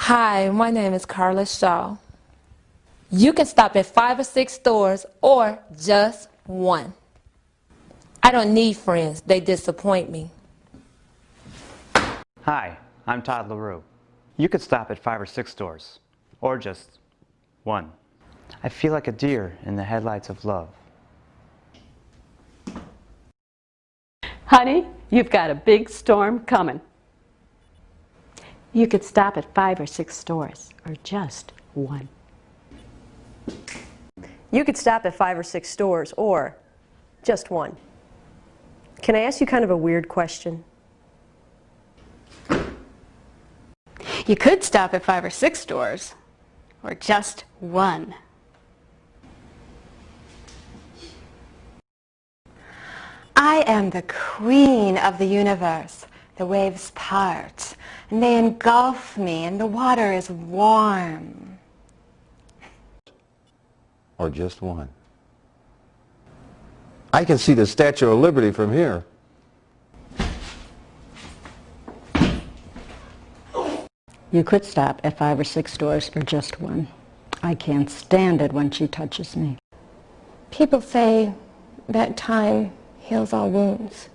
Hi, my name is Carla Shaw. You can stop at 5 or 6 stores or just one. I don't need friends, they disappoint me. Hi, I'm Todd LaRue. You could stop at 5 or 6 stores, or just one. I feel like a deer in the headlights of love. Honey, you've got a big storm coming. You could stop at 5 or 6 stores, or just one. You could stop at 5 or 6 stores, or just one. Can I ask you kind of a weird question? You could stop at 5 or 6 stores, or just one. I am the queen of the universe. The waves part, and they engulf me, and the water is warm. Or just one. I can see the Statue of Liberty from here. You could stop at 5 or 6 stores or just one. I can't stand it when she touches me. People say that time heals all wounds.